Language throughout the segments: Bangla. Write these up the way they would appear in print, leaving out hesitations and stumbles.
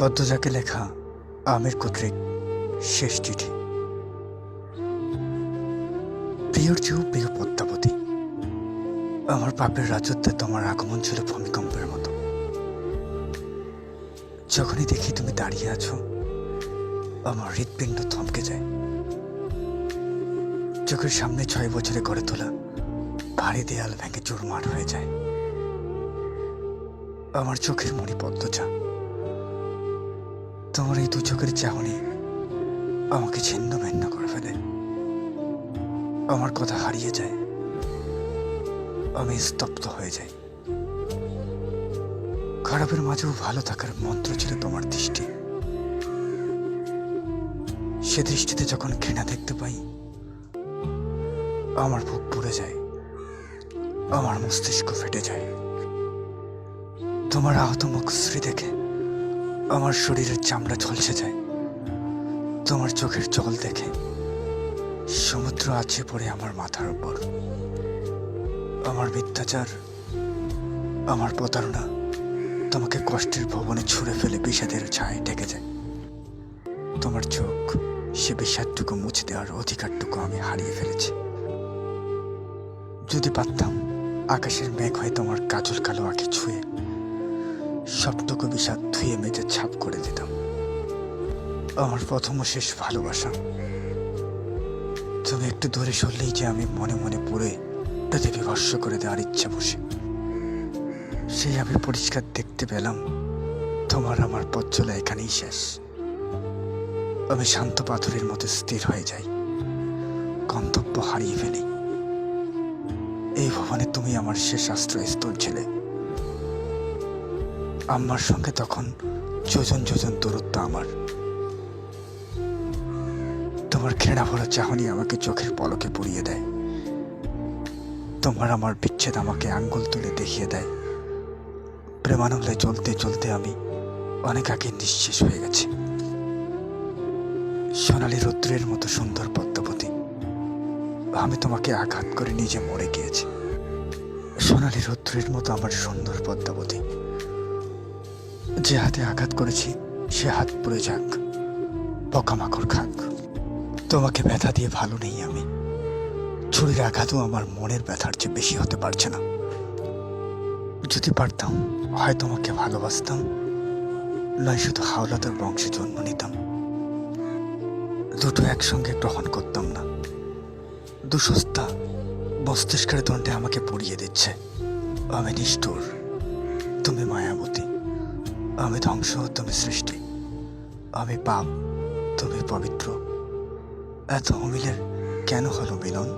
পদ্মজাকে লেখা আমের কর্তৃক শেষ চিঠি। প্রিয়র চেয়েও প্রিয় পদ্মাবতী, আমার পাপের রাজত্বে তোমার আগমন ছিল ভূমিকম্পের মতো। যখনই দেখি তুমি দাঁড়িয়ে আছো, আমার হৃৎপিণ্ড থমকে যায়। চোখের সামনে 6 বছরে গড়ে তোলা ভারী দেয়াল ভেঙে চুরমার হয়ে যায়। আমার চোখের মণি পদ্মজা, তোমার এই 2 চোখের চাহনি আমাকে ছিন্ন ভিন্ন করে ফেলে। আমার কথা হারিয়ে যায়, আমি স্তব্ধ হয়ে যাই। খারাপের মাঝেও ভালো থাকার মন্ত্র ছিল তোমার দৃষ্টি। সে দৃষ্টিতে যখন ঘৃণা দেখতে পাই, আমার বুক পুড়ে যায়, আমার মস্তিষ্ক ফেটে যায়। তোমার আহত মুখশ্রী দেখে আমার শরীরের চামড়া ঝলসে যায়। তোমার চোখের জল দেখে সমুদ্র আছে পড়ে আমার মাথার উপর। আমার মিথ্যাচার, আমার প্রতারণা তোমাকে কষ্টের ভবনে ছুঁড়ে ফেলে বিষাদের ছায় ঢেকে যায়। তোমার চোখ, সে বিষাদটুকু মুছে দেওয়ার অধিকারটুকু আমি হারিয়ে ফেলেছি। যদি পারতাম আকাশের মেঘ হয়ে তোমার কাজল কালো আঁখি ছুঁয়ে সবটুকু বিষাদ ধুয়ে মেজে ছাপ করে দিতাম। আমার প্রথম ও শেষ ভালোবাসা, তুমি একটু দূরে সরলেই যে আমি মনে মনে পড়ে পৃথিবী ভস্য করে দেওয়ার ইচ্ছা বসে। সেই আমি পরিষ্কার দেখতে পেলাম তোমার আমার পথ চলা এখানেই শেষ। আমি শান্ত পাথরের মতো স্থির হয়ে যাই, গন্তব্য হারিয়ে ফেলি। এই ভবনে তুমি আমার শেষ আশ্রয়স্থল ছিলে। আম্মার সঙ্গে তখন যোজন যোজন দূরত্ব আমার। তোমার ঘৃণা ভরা চাহনি আমাকে চোখের পলকে পুড়িয়ে দেয়। তোমার আমার বিচ্ছেদ আমাকে আঙ্গুল তুলে দেখিয়ে দেয় প্রেমানলে চলতে চলতে আমি অনেক আগে নিঃশেষ হয়ে গেছি। সোনালী রৌদ্রের মতো সুন্দর পদ্মাবতী, আমি তোমাকে আঘাত করে নিজে মরে গিয়েছি। সোনালী রৌদ্রের মতো আমার সুন্দর পদ্মাবতী, যে হাতে আঘাত করেছি সে হাত পুড়ে যাক, পোকামাকড় খাক। তোমাকে ব্যথা দিয়ে ভালো নেই আমি। ছুরির আঘাতও আমার মনের ব্যথার চেয়ে বেশি হতে পারছে না। যদি পারতাম, হয় তোমাকে ভালোবাসতাম, নয় শুধু হাওলাদার বংশে জন্ম নিতাম। দুটো একসঙ্গে গ্রহণ করতাম না। দুঃসস্তা মস্তিষ্কের দণ্ডে আমাকে পুড়িয়ে দিচ্ছে। আমি নিষ্ঠুর, তুমি মায়াবতী। আমি ধ্বংস, তুমি সৃষ্টি। আমি পাপ, তুমি পবিত্র। এত অমিলের কেন হলো মিলন?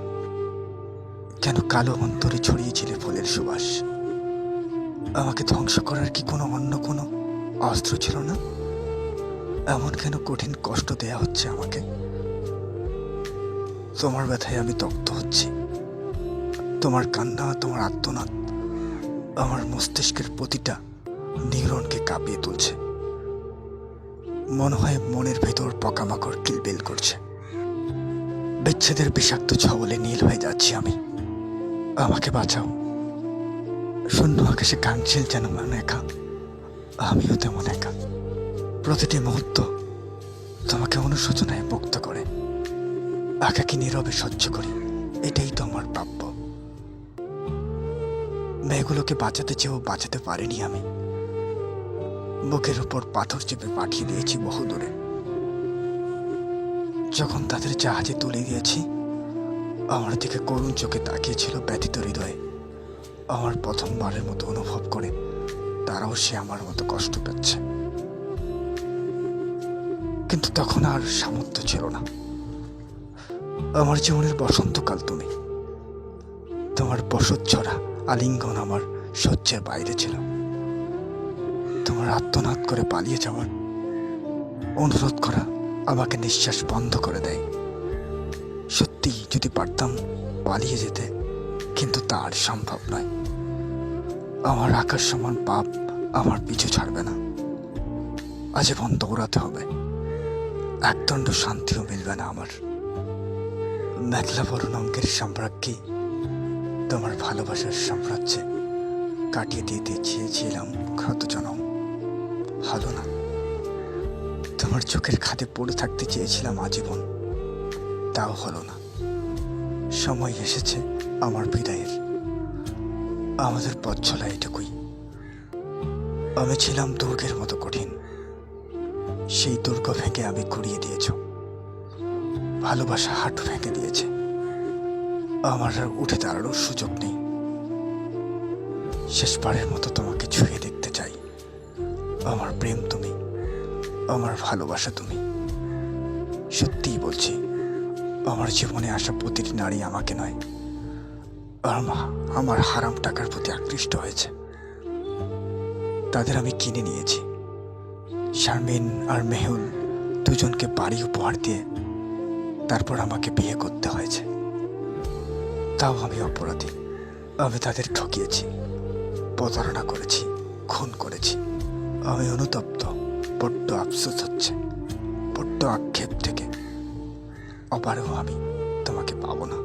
কেন কালো অন্তরে ছড়িয়েছিলে ফুলের সুবাস? আমাকে ধ্বংস করার কি অন্য কোনো অস্ত্র ছিল না? এমন কেন কঠিন কষ্ট দেয়া হচ্ছে আমাকে? তোমার ব্যথায় আমি তপ্ত হচ্ছি। তোমার কান্না, তোমার আর্তনাদ আমার মস্তিষ্কের প্রতিটা নিউরনকে কাঁপিয়ে তুলছে। মনে হয় মনের ভেতর পোকামাকড় কিলবিল করছে। বিচ্ছেদের বিষাক্ত ছবলে নীল হয়ে যাচ্ছি আমি। আমাকে বাঁচাও। শূন্য আকাশে কাঁদছিল যেন মনে একা, আমিও তেমন একা। প্রতিটি মুহূর্ত তোমাকে অনুশোচনায় মুক্ত করে একাকী নীরবে সহ্য করি। এটাই তো আমার প্রাপ্য। মেয়েগুলোকে বাঁচাতে চেয়েও বাঁচাতে পারিনি আমি। বুকের উপর পাথর চেপে পাঠিয়ে দিয়েছি বহু দূরে। যখন তাদের জাহাজে তুলে দিয়েছি, আমার দিকে করুণ চোখে তাকিয়েছিল ব্যথিত হৃদয়ে। আমার প্রথমবারের মতো অনুভব করে তারাও সে আমার মতো কষ্ট পাচ্ছে। কিন্তু তখন আর সামর্থ্য ছিল না। আমার জীবনের বসন্তকাল তুমি। তোমার বসত ছড়া আলিঙ্গন আমার সহ্যের বাইরে ছিল। তোমার আত্মনাদ করে পালিয়ে যাওয়ার অনুরোধ করা আমাকে নিঃশ্বাস বন্ধ করে দেয়। সত্যি যদি পারতাম পালিয়ে যেতে, কিন্তু তা আর সম্ভব নয়। আমার আকাশ সমান পাপ আমার পিছু ছাড়বে না। আজীবন দৌড়াতে হবে। একদণ্ড শান্তিও মিলবে না আমার। মেঘলা বরুণ অঙ্কের সাম্রাজ্ঞী তোমার ভালোবাসার সাম্রাজ্যে কাটিয়ে দিতে চেয়েছিলাম ক্ষত জনম। হলো না। তোমার চোখের খাদে পড়ে থাকতে চেয়েছিলাম আজীবন, তাও হলো না। সময় এসেছে আমার বিদায়ের। আমাদের পথ চলা এটুকুই। আমি ছিলাম দুর্গের মতো কঠিন, সেই দুর্গ ভেঙে আমি কুড়িয়ে দিয়েছ। ভালোবাসা হাঁটু ভেঙে দিয়েছে, আমার আর উঠে দাঁড়ানোর সুযোগ নেই। শেষবারের মতো তোমাকে ছুঁয়ে দেখতে চাই। আমার প্রেম তুমি, আমার ভালোবাসা তুমি। সত্যিই বলছি, আমার জীবনে আসা প্রতিটি নারী আমাকে নয়, আমার হারাম টাকার প্রতি আকৃষ্ট হয়েছে। তাদের আমি কিনে নিয়েছি। শারমিন আর মেহুল দুজনকে বাড়ি উপহার দিয়ে তারপর আমাকে বিয়ে করতে হয়েছে। তাও আমি অপরাধী। আমি তাদের ঠকিয়েছি, প্রতারণা করেছি, খুন করেছি। আমি অনুতপ্ত, বড্ড আফসোস হচ্ছে, বড্ড আক্ষেপ থেকে। আবারও আমি তোমাকে পাবো না।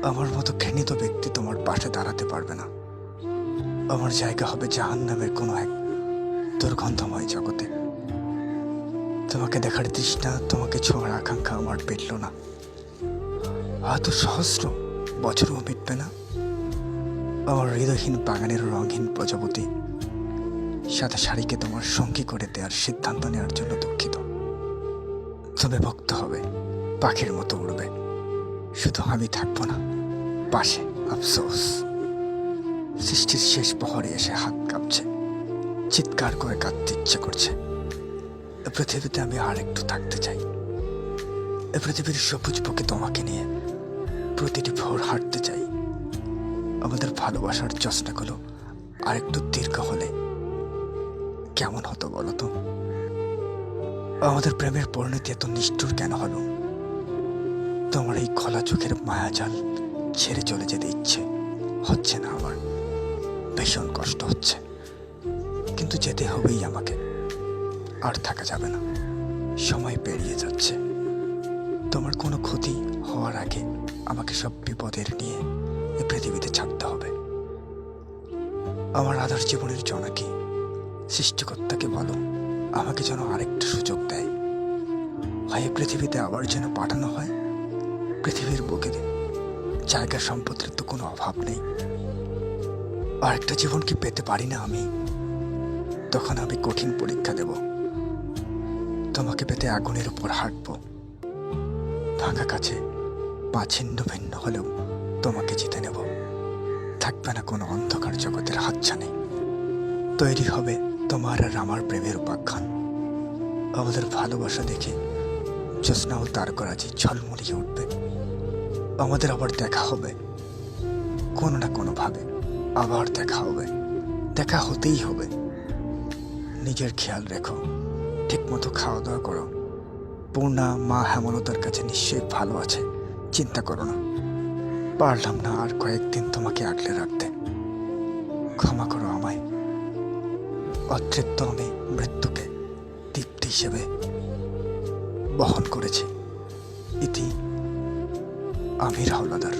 আমার মতো ঘৃণিত ব্যক্তি তোমার পাশে দাঁড়াতে পারবে না। আমার জায়গা হবে জাহান্নামের কোনো এক দুর্গন্ধময় জগতে। তোমাকে দেখার তৃষ্ণা, তোমাকে ছোঁয়ার আকাঙ্ক্ষা আমার পেটল না। হয়তো সহস্র বছরও মিটবে না। আমার হৃদয়হীন বাগানের রঙহীন প্রজাপতি সাদা শাড়িকে তোমার সঙ্গী করে দেওয়ার সিদ্ধান্ত নেওয়ার জন্য দুঃখিত। তুমি ভক্ত হবে, পাখির মতো উড়বে, শুধু আমি থাকবো না পাশে। আফসোস, সৃষ্টির শেষ প্রহরে এসে হাত কাঁপছে, চিৎকার করে কাঁদতে ইচ্ছে করছে। এ পৃথিবীতে আমি আর একটু থাকতে চাই। এ পৃথিবীর সবুজ বুকে তোমাকে নিয়ে প্রতিটি ভোর হাঁটতে চাই। আমাদের ভালোবাসার জ্যোৎস্নাগুলো আর একটু দীর্ঘ হলে কেমন হতো বলো তো? আমাদের প্রেমের পরিণতি এত নিষ্ঠুর কেন হলো? তোমার এই খোলা চোখের মায়াজাল ছেড়ে চলে যেতে ইচ্ছে হচ্ছে না আমার। ভীষণ কষ্ট হচ্ছে, কিন্তু যেতে হবেই আমাকে। আর থাকা যাবে না, সময় পেরিয়ে যাচ্ছে। তোমার কোনো ক্ষতি হওয়ার আগে আমাকে সব বিপদের নিয়ে এ পৃথিবীতে ছাড়তে হবে। আমার আধার জীবনের জনাকি সৃষ্টিকর্তাকে বলো আমাকে যেন আরেকটা সুযোগ দেয়। হয় পৃথিবীতে আবার যেন পাঠানো হয়। পৃথিবীর বুকে জায়গা সম্পত্তির তো কোনো অভাব নেই। আরেকটা জীবন কি পেতে পারি না আমি? তখন আমি কঠিন পরীক্ষা দেব। তোমাকে পেতে আগুনের উপর হাঁটব। ভাঙা কাছে পা ছিন্ন ভিন্ন হলেও তোমাকে জিতে নেব। থাকবে না কোনো অন্ধকার জগতের হাতছানি। তৈরি হবে তোমার আর আমার প্রেমের উপাখ্যান। আমাদের ভালোবাসা দেখে জ্যোৎস্না ও তারকারাজি ঝলমলিয়ে উঠবে। আমাদের আবার দেখা হবে কোনো না কোনোভাবে। আবার দেখা হবে, দেখা হতেই হবে। নিজের খেয়াল রেখো, ঠিক মতো খাওয়া দাওয়া করো। পূর্ণা মা হেমলতার কাছে নিশ্চয়ই ভালো আছে, চিন্তা করো না। পারলাম না আর কয়েকদিন তোমাকে আগলে রাখতে। ক্ষমা করো আমায়। অতৃপ্ত আমি মৃত্যুকে দীপ্তি হিসেবে বহন করেছি। ইতি আমির হাওলাদার।